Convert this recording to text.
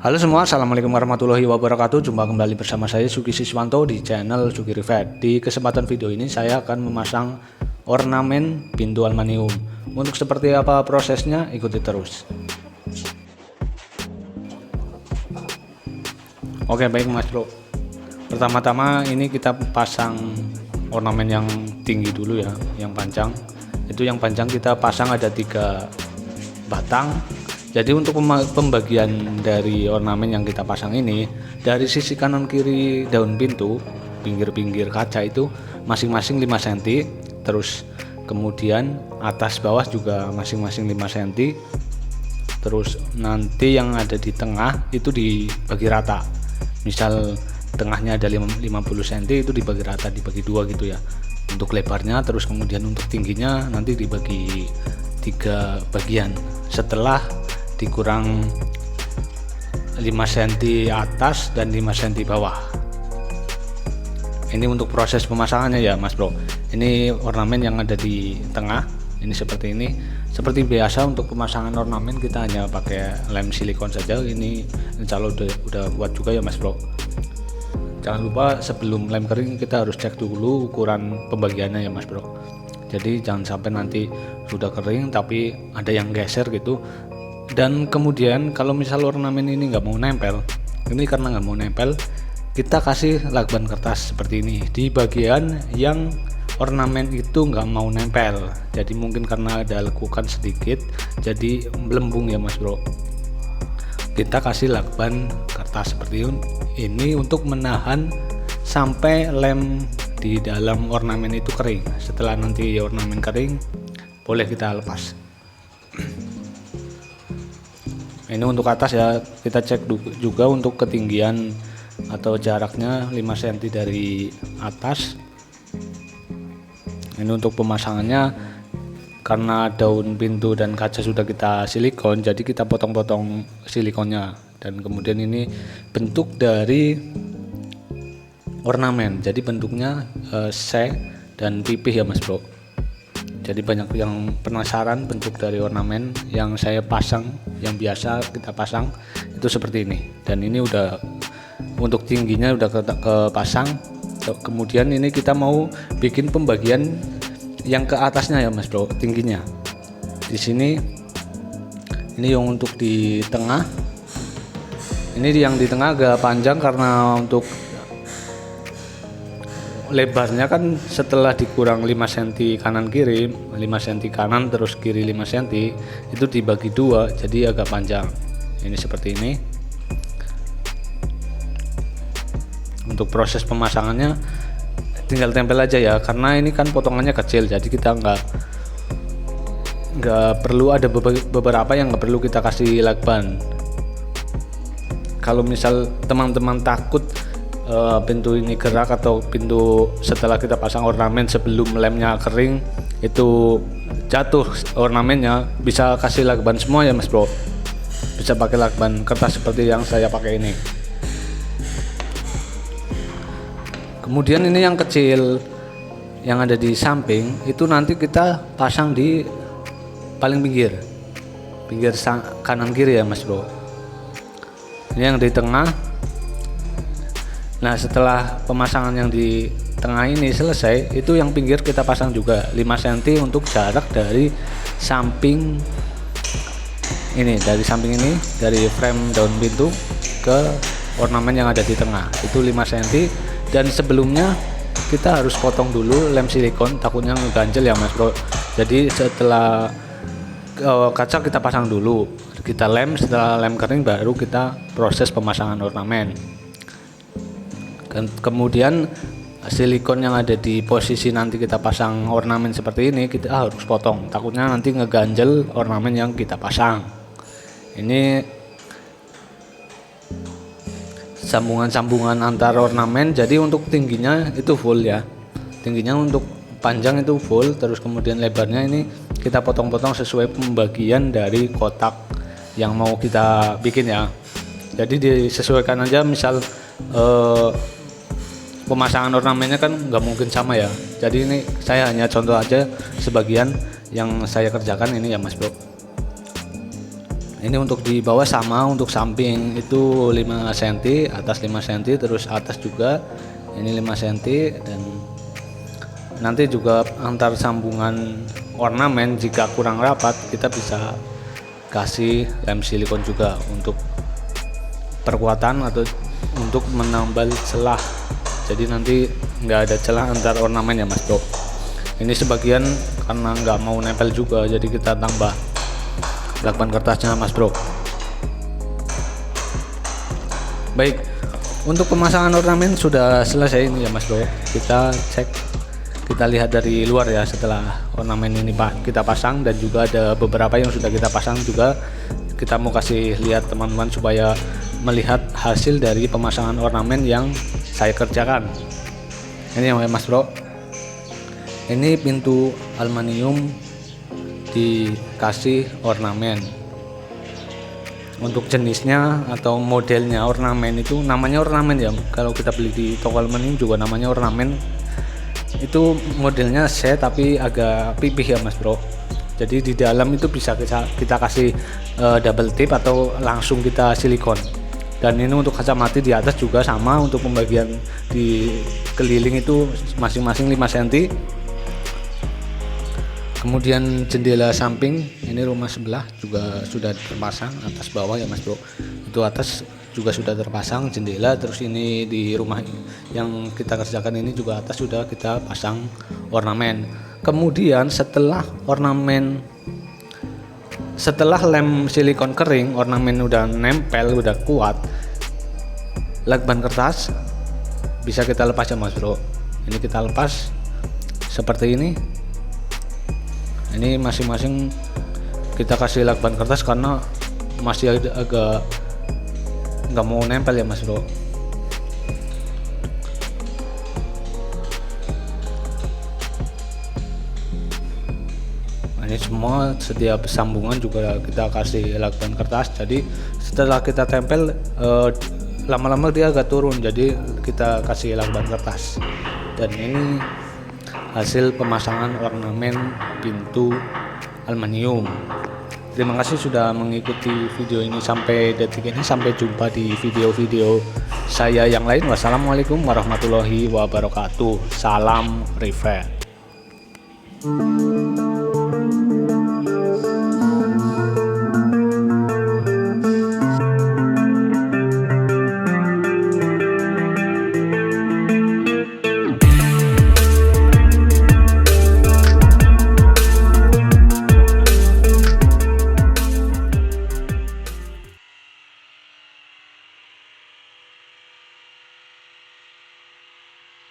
Halo semua, assalamualaikum warahmatullahi wabarakatuh. Jumpa kembali bersama saya Sugi Siswanto di channel Sugi Rivet. Di kesempatan video ini saya akan memasang ornamen pintu aluminium. Untuk seperti apa prosesnya, ikuti terus. Oke, baik Mas Bro. Pertama-tama ini kita pasang ornamen yang tinggi dulu ya, yang panjang. Itu yang panjang kita pasang ada 3 batang. Jadi untuk pembagian dari ornamen yang kita pasang ini, dari sisi kanan kiri daun pintu, pinggir-pinggir kaca itu masing-masing 5 cm, terus kemudian atas bawah juga masing-masing 5 cm, terus nanti yang ada di tengah itu dibagi rata. Misal tengahnya ada 50 cm, itu dibagi rata, dibagi 2 gitu ya untuk lebarnya, terus kemudian untuk tingginya nanti dibagi 3 bagian setelah dikurang 5 cm atas dan 5 cm bawah. Ini untuk proses pemasangannya ya Mas Bro. Ini ornamen yang ada di tengah, ini seperti ini. Seperti biasa untuk pemasangan ornamen kita hanya pakai lem silikon saja. Ini insya Allah udah kuat juga ya Mas Bro. Jangan lupa sebelum lem kering kita harus cek dulu ukuran pembagiannya ya Mas Bro. Jadi jangan sampai nanti sudah kering tapi ada yang geser gitu. Dan kemudian kalau misal ornamen ini nggak mau nempel, ini karena nggak mau nempel, kita kasih lakban kertas seperti ini di bagian yang ornamen itu nggak mau nempel. Jadi mungkin karena ada lekukan sedikit, jadi melembung ya Mas Bro. Kita kasih lakban kertas seperti ini untuk menahan sampai lem di dalam ornamen itu kering. Setelah nanti ornamen kering, boleh kita lepas. Ini untuk atas ya, kita cek juga untuk ketinggian atau jaraknya 5 cm dari atas. Ini untuk pemasangannya, karena daun pintu dan kaca sudah kita silikon, jadi kita potong-potong silikonnya. Dan kemudian ini bentuk dari ornamen, jadi bentuknya C dan pipih ya Mas Bro. Jadi banyak yang penasaran bentuk dari ornamen yang saya pasang, yang biasa kita pasang itu seperti ini. Dan ini udah untuk tingginya udah kepasang. Kemudian ini kita mau bikin pembagian yang ke atasnya ya Mas Bro, tingginya. Di sini ini yang untuk di tengah. Ini yang di tengah agak panjang karena untuk lebarnya kan setelah dikurang 5 cm kanan kiri, 5 cm kanan terus kiri 5 cm, itu dibagi 2 jadi agak panjang. Ini seperti ini. Untuk proses pemasangannya tinggal tempel aja ya, karena ini kan potongannya kecil, jadi kita nggak perlu, ada beberapa yang nggak perlu kita kasih lakban. Kalau misal teman-teman takut pintu ini gerak atau pintu setelah kita pasang ornamen sebelum lemnya kering itu jatuh ornamennya, bisa kasih lakban semua ya Mas Bro. Bisa pakai lakban kertas seperti yang saya pakai ini. Kemudian ini yang kecil yang ada di samping itu nanti kita pasang di paling pinggir kanan kiri ya Mas Bro. Ini yang di tengah. Nah setelah pemasangan yang di tengah ini selesai, itu yang pinggir kita pasang juga 5 cm untuk jarak dari samping ini, dari frame daun pintu ke ornamen yang ada di tengah itu 5 cm. Dan sebelumnya kita harus potong dulu lem silikon, takutnya ngeganjel ya Mas Bro. Jadi setelah kaca kita pasang dulu, kita lem, setelah lem kering baru kita proses pemasangan ornamen. Kemudian silikon yang ada di posisi nanti kita pasang ornamen seperti ini kita harus potong, takutnya nanti ngeganjel ornamen yang kita pasang. Ini sambungan-sambungan antar ornamen, jadi untuk tingginya itu full ya, tingginya untuk panjang itu full, terus kemudian lebarnya ini kita potong-potong sesuai pembagian dari kotak yang mau kita bikin ya. Jadi disesuaikan aja, misal pemasangan ornamennya kan nggak mungkin sama ya, jadi ini saya hanya contoh aja sebagian yang saya kerjakan ini ya Mas Bro. Ini untuk di bawah sama, untuk samping itu 5 cm, atas 5 cm, terus atas juga ini 5 cm, dan nanti juga antar sambungan ornamen jika kurang rapat kita bisa kasih lem silikon juga untuk perkuatan atau untuk menambal celah, jadi nanti nggak ada celah antar ornamen ya Mas Bro. Ini sebagian karena nggak mau nempel juga, jadi kita tambah lakban kertasnya Mas Bro. Baik, untuk pemasangan ornamen sudah selesai ini ya Mas Bro. Kita cek, kita lihat dari luar ya setelah ornamen ini kita pasang, dan juga ada beberapa yang sudah kita pasang juga. Kita mau kasih lihat teman-teman supaya melihat hasil dari pemasangan ornamen yang saya kerjakan. Ini ya Mas Bro, ini pintu aluminium dikasih ornamen. Untuk jenisnya atau modelnya ornamen itu namanya ornamen ya, kalau kita beli di toko aluminium juga namanya ornamen. Itu modelnya C tapi agak pipih ya Mas Bro. Jadi di dalam itu bisa kita kasih double tip atau langsung kita silikon. Dan ini untuk kaca mati di atas juga sama, untuk pembagian di keliling itu masing-masing 5 cm. Kemudian jendela samping ini rumah sebelah juga sudah terpasang atas bawah ya Mas Bro. Itu atas juga sudah terpasang jendela, terus ini di rumah yang kita kerjakan ini juga atas sudah kita pasang ornamen. Kemudian setelah lem silikon kering, ornamen udah nempel, udah kuat, lakban kertas bisa kita lepas ya Mas Bro. Ini kita lepas seperti ini. Ini masing-masing kita kasih lakban kertas karena masih agak nggak mau nempel ya Mas Bro. Ini semua setiap sambungan juga kita kasih lakban kertas, jadi setelah kita tempel lama-lama dia agak turun, jadi kita kasih lakban kertas. Dan ini hasil pemasangan ornamen pintu aluminium. Terima kasih sudah mengikuti video ini sampai detik ini. Sampai jumpa di video-video saya yang lain. Wassalamualaikum warahmatullahi wabarakatuh. Salam Rivet.